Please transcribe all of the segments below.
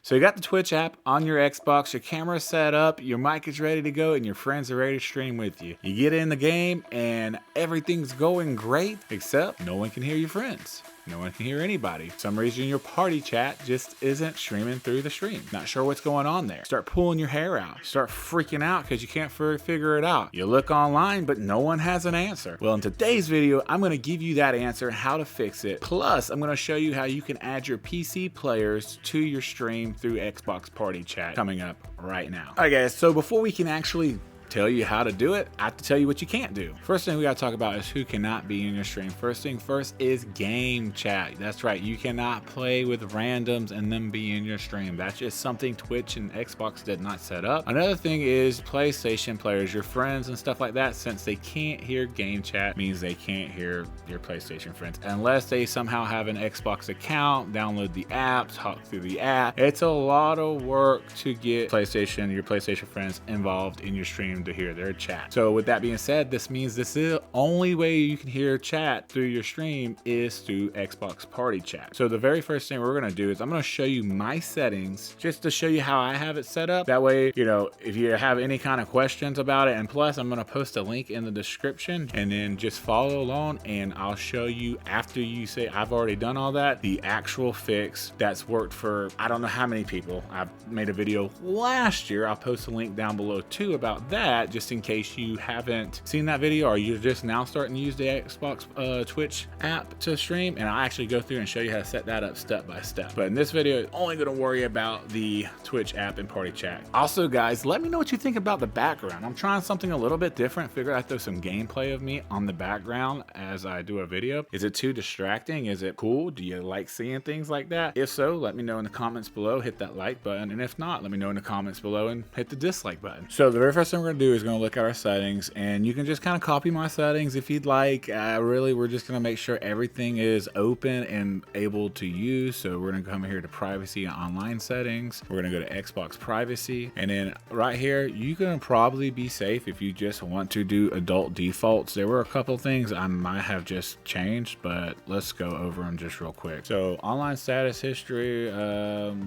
So you got the Twitch app on your Xbox, your camera's set up, your mic is ready to go, and your friends are ready to stream with you. You get in the game and everything's going great, except no one can hear your friends. No one can hear anybody. For some reason your party chat just isn't streaming through the stream. Not sure what's going on there. Start pulling your hair out. Start freaking out because you can't figure it out. You look online, but no one has an answer. Well, in today's video, I'm going to give you that answer, how to fix it. Plus, I'm going to show you how you can add your PC players to your stream through Xbox Party Chat coming up right now. All right, guys, so before we can actually tell you how to do it, I have to tell you what you can't do. First thing we got to talk about is who cannot be in your stream. First thing first is game chat. That's right, you cannot play with randoms and them be in your stream. That's just something Twitch and Xbox did not set up. Another thing is PlayStation players, your friends and stuff like that, since they can't hear game chat, means they can't hear your PlayStation friends unless they somehow have an Xbox account, download the app, talk through the app. It's a lot of work to get your PlayStation friends involved in your stream to hear their chat. So with that being said, this means this is the only way you can hear chat through your stream is through Xbox Party Chat. So the very first thing we're going to do is I'm going to show you my settings just to show you how I have it set up. That way, you know, if you have any kind of questions about it, and plus I'm going to post a link in the description, and then just follow along and I'll show you, after you say I've already done all that, the actual fix that's worked for I don't know how many people. I've made a video last year. I'll post a link down below too about that, just in case you haven't seen that video or you're just now starting to use the Xbox Twitch app to stream, and I'll actually go through and show you how to set that up step by step. But in this video, I'm only going to worry about the Twitch app and Party Chat. Also, guys, let me know what you think about the background. I'm trying something a little bit different. Figured I'd throw some gameplay of me on the background as I do a video. Is it too distracting? Is it cool? Do you like seeing things like that? If so, let me know in the comments below. Hit that like button, and if not, let me know in the comments below and hit the dislike button. So the very first thing we're going to do is going to look at our settings, and you can just kind of copy my settings if you'd like. Really, we're just going to make sure everything is open and able to use. So we're going to come here to privacy and online settings. We're going to go to Xbox privacy, and then right here you can probably be safe if you just want to do adult defaults. There were a couple things I might have just changed, but let's go over them just real quick. So online status history,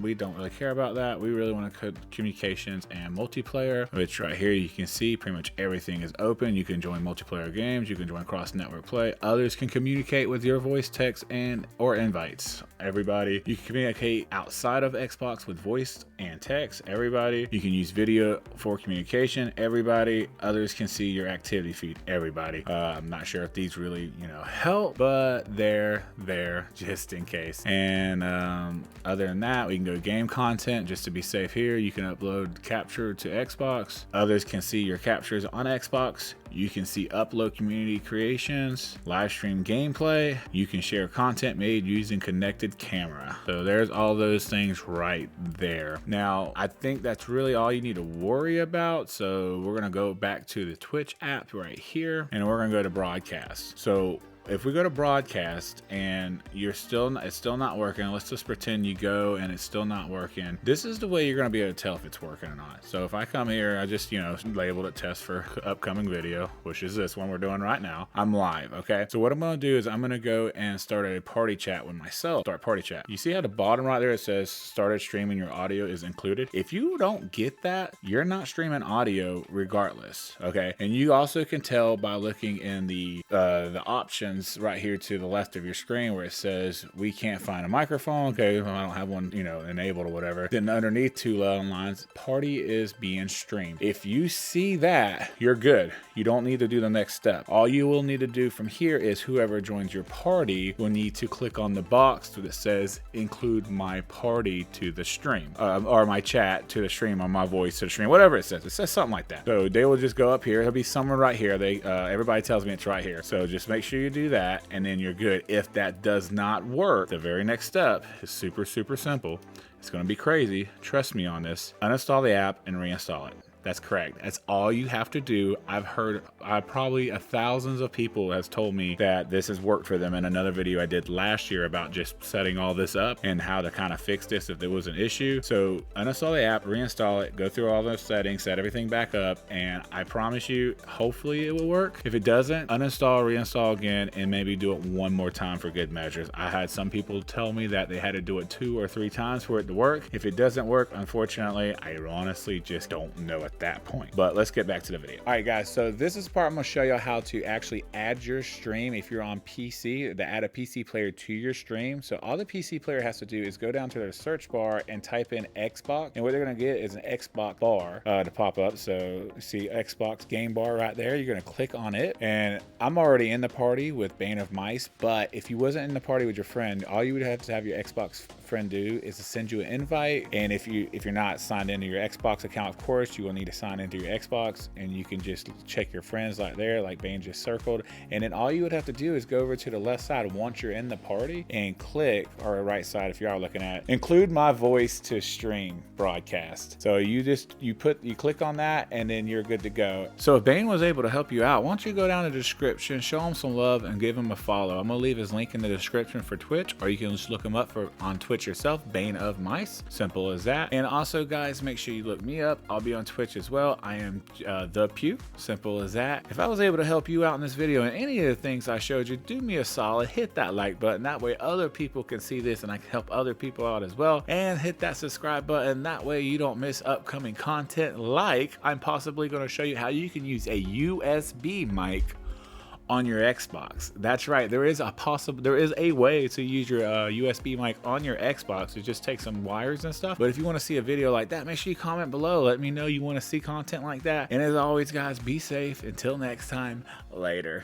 we don't really care about that. We really want to put communications and multiplayer, which right here you can see pretty much everything is open. You can join multiplayer games, you can join cross network play, others can communicate with your voice, text, and or invites. Everybody, you can communicate outside of Xbox with voice and text. Everybody, you can use video for communication. Everybody, others can see your activity feed. Everybody, I'm not sure if these really, you know, help, but they're there just in case. And other than that, we can go game content just to be safe here. You can upload capture to Xbox. Others can see your captures on Xbox. You can see upload community creations, live stream gameplay. You can share content made using connected camera. So there's all those things right there. Now, I think that's really all you need to worry about. So we're going to go back to the Twitch app right here, and we're going to go to broadcast. So if we go to broadcast and it's still not working, let's just pretend you go and it's still not working. This is the way you're going to be able to tell if it's working or not. So if I come here, I just, you know, labeled it test for upcoming video, which is this one we're doing right now. I'm live. Okay. So what I'm going to do is I'm going to go and start a party chat with myself. Start party chat. You see at the bottom right there, it says started streaming, your audio is included. If you don't get that, you're not streaming audio regardless. Okay. And you also can tell by looking in the options right here to the left of your screen where it says we can't find a microphone. Okay, I don't have one, you know, enabled or whatever. Then underneath two lines, party is being streamed. If you see that, you're good. You don't need to do the next step. All you will need to do from here is whoever joins your party will need to click on the box that says include my party to the stream, or my chat to the stream, or my voice to the stream, whatever it says. It says something like that. So they will just go up here. It'll be somewhere right here. Everybody tells me it's right here. So just make sure you do that, and then you're good. If that does not work, the very next step is super simple. It's going to be crazy. Trust me on this. Uninstall the app and reinstall it. That's correct. That's all you have to do. I've heard probably thousands of people has told me that this has worked for them in another video I did last year about just setting all this up and how to kind of fix this if there was an issue. So uninstall the app, reinstall it, go through all those settings, set everything back up, and I promise you, hopefully it will work. If it doesn't, uninstall, reinstall again, and maybe do it one more time for good measures. I had some people tell me that they had to do it 2 or 3 times for it to work. If it doesn't work, unfortunately, I honestly just don't know at that point. But let's get back to the video. All right, guys, so this is part I'm gonna show you how to actually add your stream if you're on PC, to add a PC player to your stream. So all the PC player has to do is go down to their search bar and type in Xbox, and what they're gonna get is an Xbox bar to pop up. So you see Xbox game bar right there. You're gonna click on it, and I'm already in the party with Bane of Mice, but if you wasn't in the party with your friend, all you would have to have your Xbox friend do is to send you an invite. And if you're not signed into your Xbox account, of course you will need to sign into your Xbox, and you can just check your friends like there, like Bane just circled, and then all you would have to do is go over to the left side once you're in the party and click, or right side if you are looking at, include my voice to stream broadcast. So you click on that, and then you're good to go. So if Bane was able to help you out, why don't you go down in the description, show him some love, and give him a follow. I'm gonna leave his link in the description for Twitch, or you can just look him up on Twitch yourself, Bane of Mice. Simple as that. And also, guys, make sure you look me up. I'll be on Twitch as well. I am the Pew. Simple as that. If I was able to help you out in this video and any of the things I showed you, do me a solid, hit that like button. That way other people can see this and I can help other people out as well. And hit that subscribe button. That way you don't miss upcoming content, like I'm possibly going to show you how you can use a USB mic on your Xbox. That's right, there is a way to use your USB mic on your Xbox. It just takes some wires and stuff. But if you want to see a video like that, make sure you comment below. Let me know you want to see content like that. And as always, guys, be safe. Until next time, later.